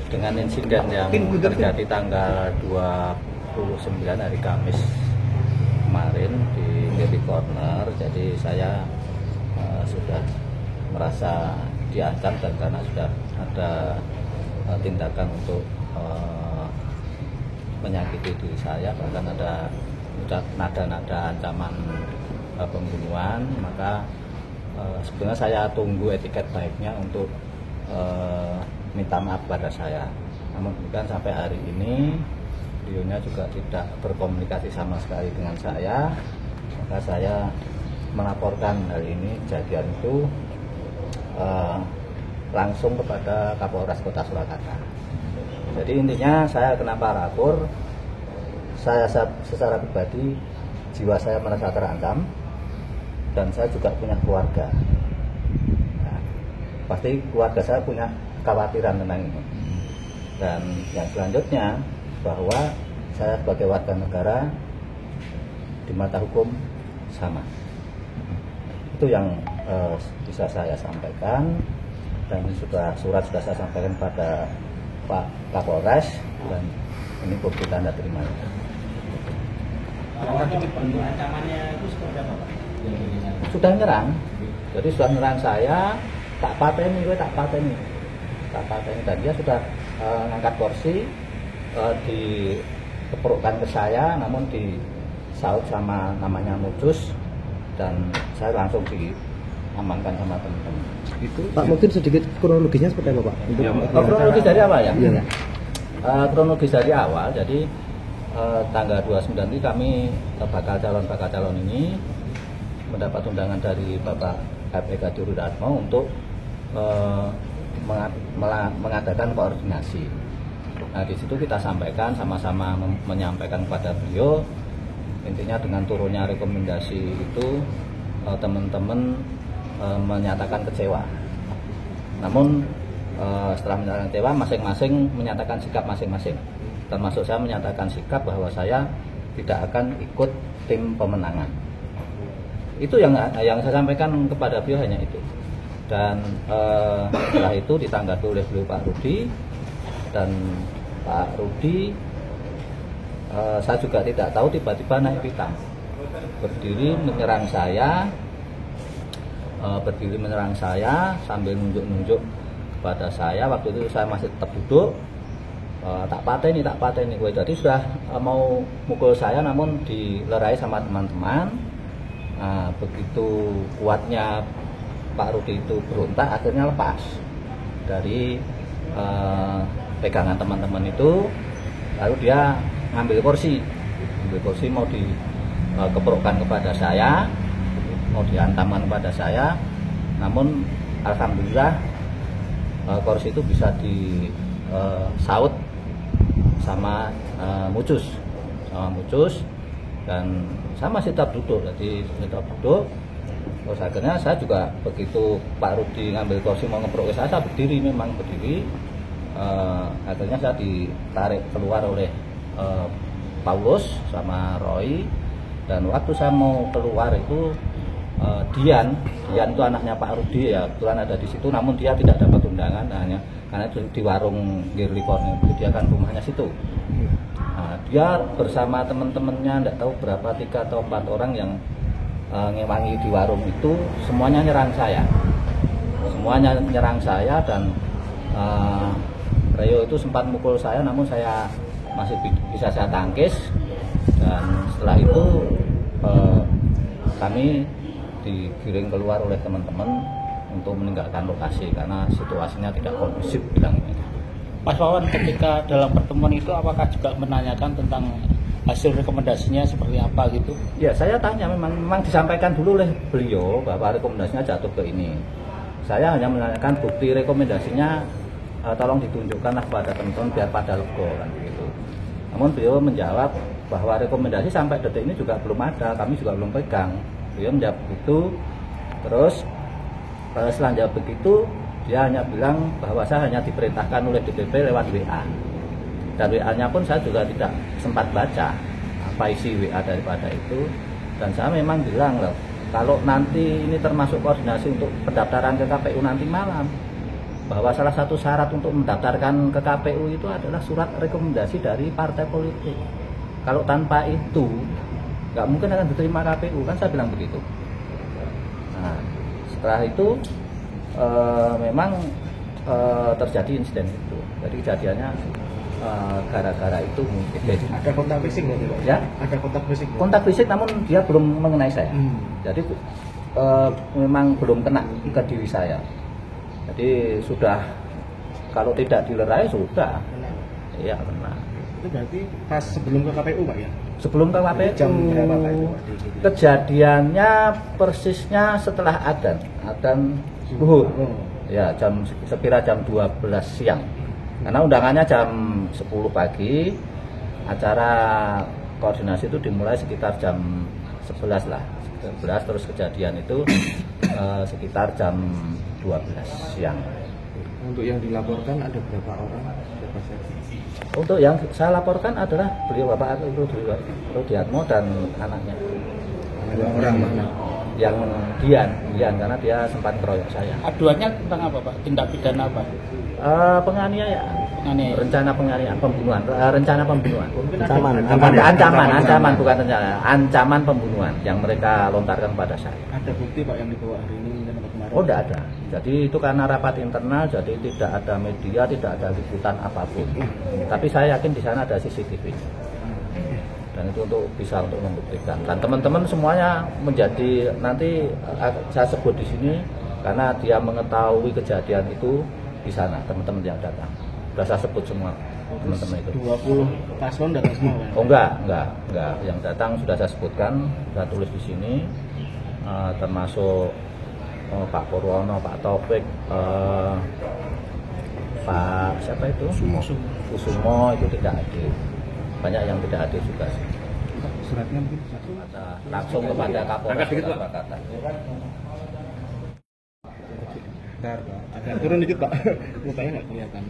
Dengan insiden yang terjadi tanggal 29 hari Kamis kemarin di Gary Corner, jadi saya sudah merasa diancam dan karena sudah ada tindakan untuk menyakiti diri saya, bahkan ada nada-nada ancaman pembunuhan, maka sebenarnya saya tunggu etiket baiknya untuk minta maaf pada saya. Namun bukan sampai hari ini beliaunya juga tidak berkomunikasi sama sekali dengan saya, maka saya melaporkan hari ini kejadian itu langsung kepada Kapolres Kota Surakarta. Jadi intinya saya kenapa lapor, saya secara pribadi jiwa saya merasa terancam dan saya juga punya keluarga. Nah, pasti keluarga saya punya kekhawatiran tentang ini. Dan yang selanjutnya bahwa saya sebagai warga negara di mata hukum sama. Itu yang bisa saya sampaikan, dan surat sudah saya sampaikan pada Pak Kapolres dan ini bukti tanda terimanya. Ancamannya itu seperti apa, Pak? Sudah nyerang, jadi sudah nyerang saya, tak pateni, dan dia sudah ngangkat kursi, dikeprokkan ke saya, namun disaut sama namanya Mujus, dan saya langsung diamankan sama teman-teman. Itu Pak, mungkin sedikit kronologisnya seperti apa, Pak? Kronologis dari awal ya? Iya. Kronologis dari awal, jadi tanggal 29 ini kami bakal calon ini mendapat undangan dari Bapak FEK Wiratno untuk mengadakan koordinasi. Nah, di situ kita sampaikan, sama-sama menyampaikan kepada beliau, intinya dengan turunnya rekomendasi itu teman-teman menyatakan kecewa. Namun setelah menyatakan kecewa, masing-masing menyatakan sikap masing-masing. Termasuk saya menyatakan sikap bahwa saya tidak akan ikut tim pemenangan. Itu yang saya sampaikan kepada beliau, hanya itu. Dan setelah itu ditanggapi oleh beliau Pak Rudi, dan Pak Rudi saya juga tidak tahu tiba-tiba naik pitam, berdiri menyerang saya sambil nunjuk-nunjuk kepada saya. Waktu itu saya masih tetap duduk, tak pateni gue. Jadi sudah mau mukul saya, namun dilerai sama teman-teman. Nah, begitu kuatnya Pak Rudi itu berontak, akhirnya lepas dari pegangan teman-teman itu, lalu dia ngambil kursi mau dikeprokkan kepada saya, mau dihantamkan kepada saya. Namun alhamdulillah kursi itu bisa disaut sama Mucus, dan saya masih tetap duduk. Terus akhirnya saya juga begitu Pak Rudi ngambil kursi mau ngeprok saya berdiri. Akhirnya saya ditarik keluar oleh Paulus sama Roy, dan waktu saya mau keluar itu Dian itu anaknya Pak Rudi ya, kebetulan ada di situ, namun dia tidak dapat undangan hanya karena itu di warung Gary Corner, dia kan rumahnya situ. Nah, dia bersama teman-temannya, tidak tahu berapa, 3 atau 4 orang yang ngewangi di warung itu, semuanya nyerang saya, dan Reo itu sempat mukul saya, namun saya masih bisa saya tangkis. Dan setelah itu kami digiring keluar oleh teman-teman untuk meninggalkan lokasi karena situasinya tidak kondusif bilangnya. Mas Wawan, ketika dalam pertemuan itu apakah juga menanyakan tentang hasil rekomendasinya seperti apa gitu? Ya, saya tanya, memang disampaikan dulu oleh beliau bahwa rekomendasinya jatuh ke ini. Saya hanya menanyakan bukti rekomendasinya, tolong ditunjukkanlah kepada teman-teman biar pada lega kan begitu. Namun beliau menjawab bahwa rekomendasi sampai detik ini juga belum ada, kami juga belum pegang. Beliau menjawab begitu. Terus setelah jawab begitu, dia hanya bilang bahwa saya hanya diperintahkan oleh DPP lewat WA. Dan WA-nya pun saya juga tidak sempat baca apa isi WA daripada itu. Dan saya memang bilang loh, kalau nanti ini termasuk koordinasi untuk pendaftaran ke KPU nanti malam, bahwa salah satu syarat untuk mendaftarkan ke KPU itu adalah surat rekomendasi dari partai politik. Kalau tanpa itu nggak mungkin akan diterima KPU, kan saya bilang begitu. Nah, setelah itu memang terjadi insiden itu. Jadi kejadiannya gara-gara itu mungkin. Ada kontak fisik nggak Pak? Ya? Ada kontak fisik. Kontak fisik, namun dia belum mengenai saya. Jadi memang belum kena ke diri saya. Jadi sudah, kalau tidak dilerai sudah. Iya, kena. Itu berarti pas sebelum ke KPU Pak ya? Sebelum ke KPU. Jam berapa Pak itu? Kejadiannya persisnya setelah adzan zuhur. Ya, sekira jam 12 siang. Karena undangannya jam 10 pagi. Acara koordinasi itu dimulai sekitar jam 11 lah. 11, terus kejadian itu sekitar jam 12 siang. Untuk yang dilaporkan ada berapa orang? Berapa saksi? Untuk yang saya laporkan adalah beliau Bapak Rudiatmo dan anaknya. Dua orang mana? Yang Dian, karena dia sempat keroyok saya. Aduannya tentang apa Pak? Tindak pidana apa? Penganiayaan, Penganiayaan. rencana penganiayaan, pembunuhan, rencana pembunuhan. Ancaman Bukan rencana, ancaman pembunuhan yang mereka lontarkan pada saya. Ada bukti Pak yang dibawa hari ini dan kemarin? Oh, tidak ada. Jadi itu karena rapat internal, jadi tidak ada media, tidak ada liputan apapun. Tapi saya yakin di sana ada CCTV. Dan itu bisa untuk membuktikan. Dan teman-teman semuanya menjadi, nanti saya sebut di sini karena dia mengetahui kejadian itu di sana, teman-teman yang datang. Sudah saya sebut semua teman-teman itu. 20 paslon datang semua kan? Oh, enggak. Yang datang sudah saya sebutkan, saya tulis di sini, termasuk Pak Purwono, Pak Taufik, Pak siapa itu? Kusumo itu tidak hadir. Banyak yang tidak hadir juga sih. Suratnya mungkin satu. Langsung kepada Kapolres Surakarta. Bentar Pak, agak turun dikit Pak. Mukanya nggak kelihatan.